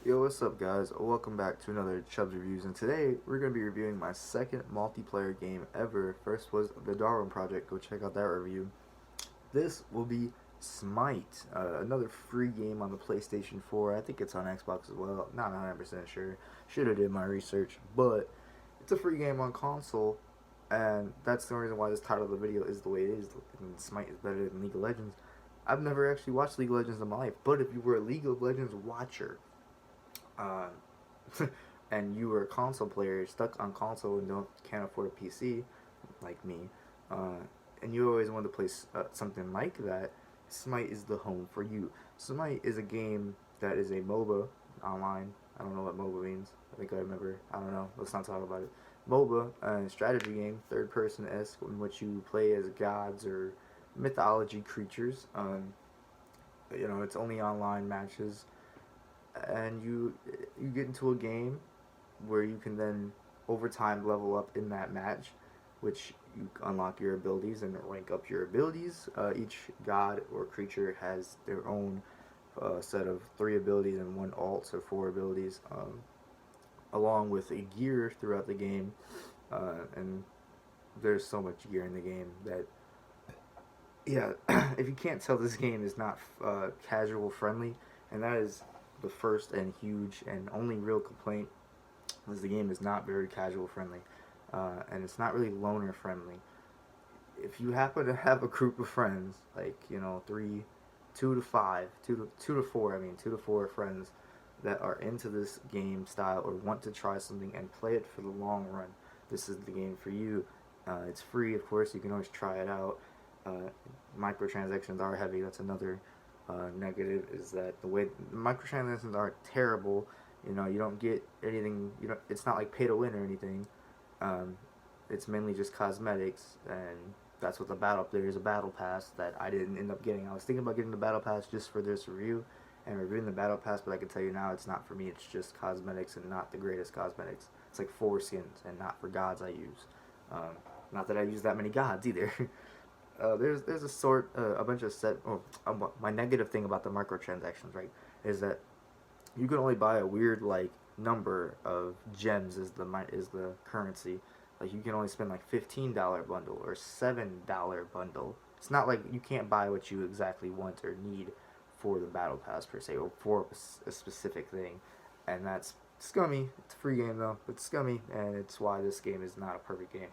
Yo, what's up, guys? Welcome back to another Chubbs Reviews, and today we're going to be reviewing my second multiplayer game ever. First was the Darwin Project. Go check out that review. This will be Smite, another free game on the PlayStation 4. I think it's on Xbox as well. Not 100% sure. Should have did my research, but it's a free game on console, and that's the reason why this title of the video is the way it is. And Smite is better than League of Legends. I've never actually watched League of Legends in my life, but if you were a League of Legends watcher, uh, and you were a console player stuck on console and can't afford a PC like me, uh, and you always wanted to play something like that, Smite is the home for you. Smite is a game that is a MOBA online. I don't know what MOBA means. I think I remember. I don't know. Let's not talk about it. MOBA, strategy game, third person esque, in which you play as gods or mythology creatures. It's only online matches, and you get into a game where you can then over time level up in that match, which you unlock your abilities and rank up your abilities. Each god or creature has their own set of 3 abilities and 1 alt, so 4 abilities, along with a gear throughout the game. And there's so much gear in the game that, yeah, if you can't tell, this game is not casual friendly, and that is the first and huge and only real complaint, is the game is not very casual friendly, and it's not really loner friendly. If you happen to have a group of friends, like, two to five, two to four, I mean 2 to 4 friends that are into this game style or want to try something and play it for the long run, this is the game for you. It's free, of course. You can always try it out. Microtransactions are heavy. That's another negative, is that the way microtransactions are terrible. You don't get anything. It's not like pay to win or anything. It's mainly just cosmetics, and that's what there is a battle pass that I didn't end up getting. I was thinking about getting the battle pass just for this review and reviewing the battle pass, but I can tell you now it's not for me. It's just cosmetics, and not the greatest cosmetics. It's like 4 skins, and not for gods I use. Not that I use that many gods either. There's a bunch of my negative thing about the microtransactions, right, is that you can only buy a weird, like, number of gems is the currency. Like, you can only spend like $15 bundle or $7 bundle. It's not like you can't buy what you exactly want or need for the battle pass per se, or for a specific thing, and that's scummy. It's a free game though. It's scummy, and it's why this game is not a perfect game.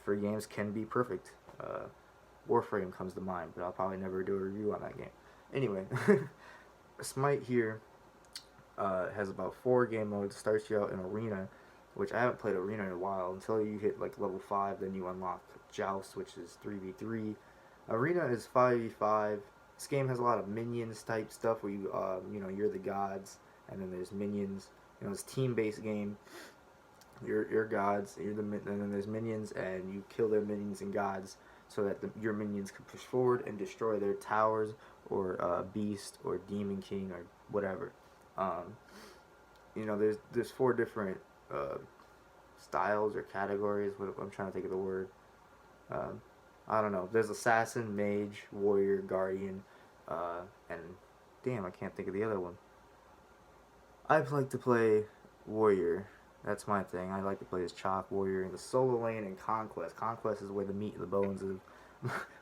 Free games can be perfect. Warframe comes to mind, but I'll probably never do a review on that game. Anyway, Smite here has about 4 game modes. Starts you out in Arena, which I haven't played Arena in a while. Until you hit like level 5, then you unlock Joust, which is 3v3. Arena is 5v5. This game has a lot of minions type stuff where you're the gods, and then there's minions. It's a team-based game. You're gods, and then there's minions, and you kill their minions and gods so that your minions can push forward and destroy their towers, or beast, or demon king, or whatever. There's 4 different styles or categories. I'm trying to think of the word. I don't know. There's assassin, mage, warrior, guardian, and damn, I can't think of the other one. I'd like to play warrior. That's my thing. I like to play as Chalk, Warrior, in the solo lane, and Conquest. Conquest is where the meat and the bones is.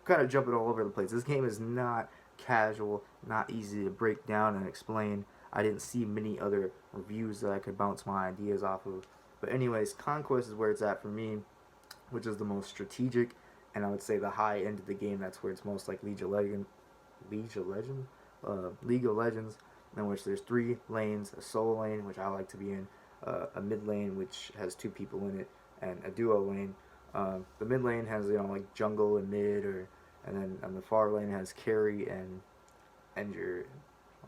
Kind of jumping all over the place. This game is not casual, not easy to break down and explain. I didn't see many other reviews that I could bounce my ideas off of. But anyways, Conquest is where it's at for me, which is the most strategic, and I would say the high end of the game. That's where it's most like League of Legends, in which there's 3 lanes: a solo lane, which I like to be in, a mid lane, which has 2 people in it, and a duo lane. The mid lane has like jungle and mid, and then on the far lane it has carry and your,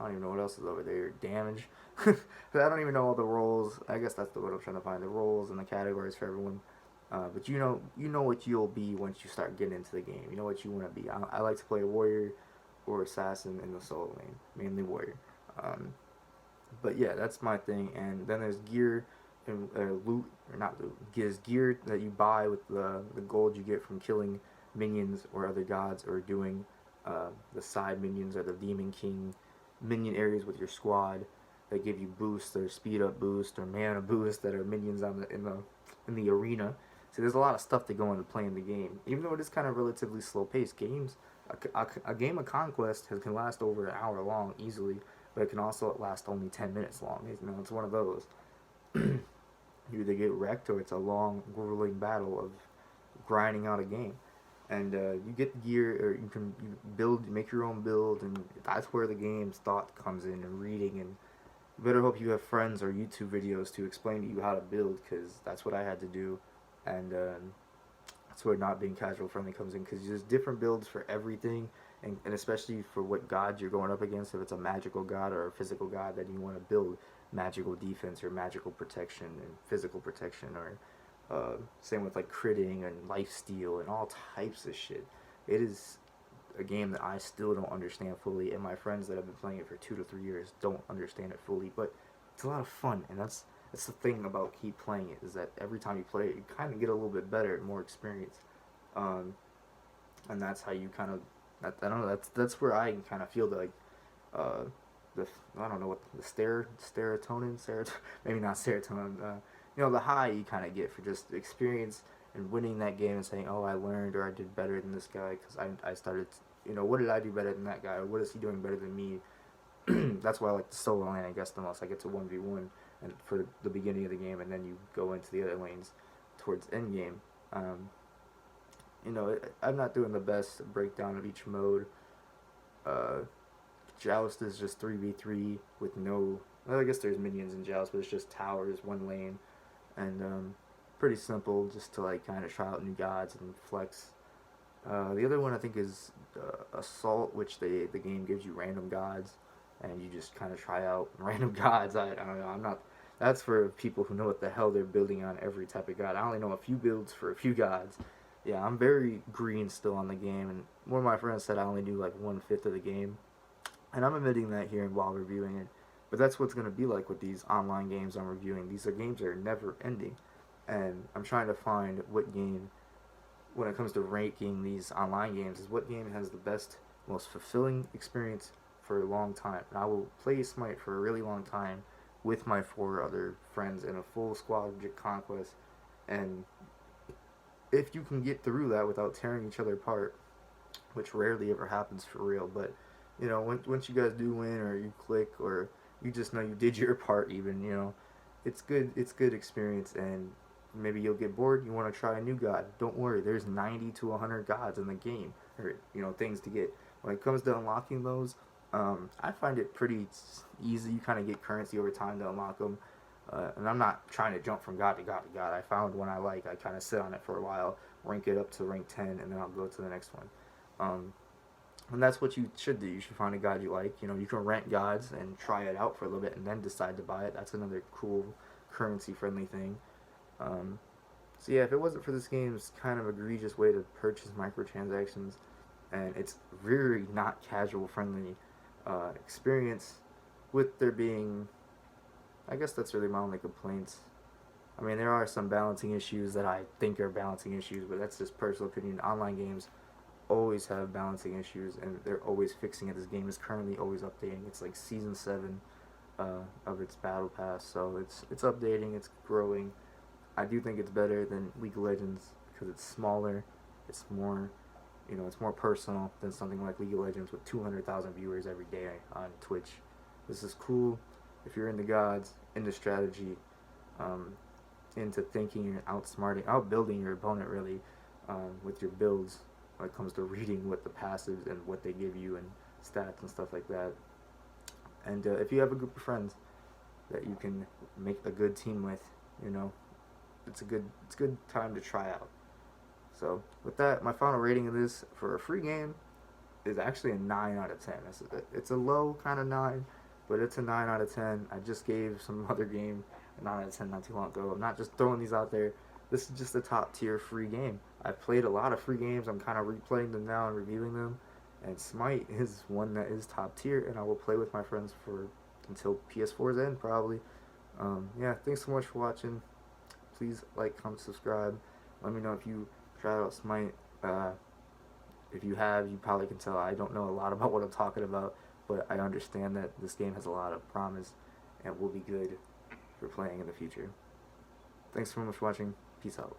I don't even know what else is over there, damage. I don't even know all the roles. I guess that's the word I'm trying to find, the roles and the categories for everyone. But you know what you'll be once you start getting into the game. You know what you want to be. I like to play a warrior or assassin in the solo lane, mainly warrior. But yeah, that's my thing. And then there's gear and loot, or not loot. There's gear that you buy with the gold you get from killing minions or other gods, or doing the side minions or the demon king minion areas with your squad. that give you boosts or speed up boost or mana boost that are minions on the arena. So there's a lot of stuff to go into playing the game. Even though it is kind of relatively slow paced, a game of Conquest can last over an hour long easily, but it can also last only 10 minutes long. It's one of those. You either get wrecked or it's a long, grueling battle of grinding out a game. And you get gear, or you build, make your own build, and that's where the game's thought comes in, and reading. And you better hope you have friends or YouTube videos to explain to you how to build, because that's what I had to do. And that's where not being casual friendly comes in, because there's different builds for everything, and especially for what god you're going up against. If it's a magical god or a physical god, then you want to build magical defense or magical protection and physical protection, or same with like critting and lifesteal and all types of shit. It is a game that I still don't understand fully, and my friends that have been playing it for 2 to 3 years don't understand it fully. But it's a lot of fun, and that's the thing about keep playing it, is that every time you play it, you kind of get a little bit better and more experience, um, and that's how you kind of, I don't know, that's where I can kind of feel the, like, uh, the, I don't know what the maybe not serotonin, the high you kind of get for just experience and winning that game and saying, oh, I learned, or I did better than this guy because I started, what did I do better than that guy, or what is he doing better than me? That's why I like the solo lane, I guess, the most. I get to 1v1 and for the beginning of the game, and then you go into the other lanes towards end game. I'm not doing the best breakdown of each mode. Uh, Joust is just 3v3 with no. Well, I guess there's minions in Joust, but it's just towers, one lane, and pretty simple, just to like kind of try out new gods and flex. The other one I think is Assault, which the game gives you random gods, and you just kind of try out random gods. I don't know. I'm not. That's for people who know what the hell they're building on every type of god. I only know a few builds for a few gods. Yeah, I'm very green still on the game, and one of my friends said I only knew like 1/5 of the game, and I'm admitting that here while reviewing it. But that's what's going to be like with these online games I'm reviewing. These are games that are never ending, and I'm trying to find what game, when it comes to ranking these online games, is what game has the best, most fulfilling experience for a long time. And I will play Smite for a really long time with my 4 other friends in a full squad of Conquest, and if you can get through that without tearing each other apart, which rarely ever happens for real, but once you guys do win, or you click, or you just know you did your part, even, it's good experience. And maybe you'll get bored, you want to try a new god. Don't worry, there's 90 to 100 gods in the game, or things to get. When it comes to unlocking those, I find it pretty easy. You kind of get currency over time to unlock them. And I'm not trying to jump from god to god to god. I found one I like, I kind of sit on it for a while, rank it up to rank 10, and then I'll go to the next one. And that's what you should do. You should find a god you like. You can rent gods and try it out for a little bit and then decide to buy it. That's another cool currency-friendly thing. So yeah, if it wasn't for this game's kind of egregious way to purchase microtransactions, and it's really not casual-friendly experience, with there being, I guess that's really my only complaints. I mean, there are some balancing issues that I think are balancing issues, but that's just personal opinion. Online games always have balancing issues, and they're always fixing it. This game is currently always updating. It's like season 7 of its battle pass, so it's updating, it's growing. I do think it's better than League of Legends because it's smaller, it's more, it's more personal than something like League of Legends with 200,000 viewers every day on Twitch. This is cool if you're into gods, into strategy, into thinking and outbuilding your opponent really, with your builds when it comes to reading what the passives and what they give you and stats and stuff like that. And if you have a group of friends that you can make a good team with, it's a good time to try out. So with that, my final rating of this for a free game is actually a 9 out of 10. It's a low kind of 9, but it's a 9 out of 10. I just gave some other game a 9 out of 10 not too long ago. I'm not just throwing these out there. This is just a top tier free game. I've played a lot of free games. I'm kind of replaying them now and reviewing them. And Smite is one that is top tier, and I will play with my friends until PS4's end, probably. Yeah, thanks so much for watching. Please like, comment, subscribe. Let me know if you tried out Smite. If you have, you probably can tell I don't know a lot about what I'm talking about, but I understand that this game has a lot of promise, and will be good for playing in the future. Thanks so much for watching. Peace out.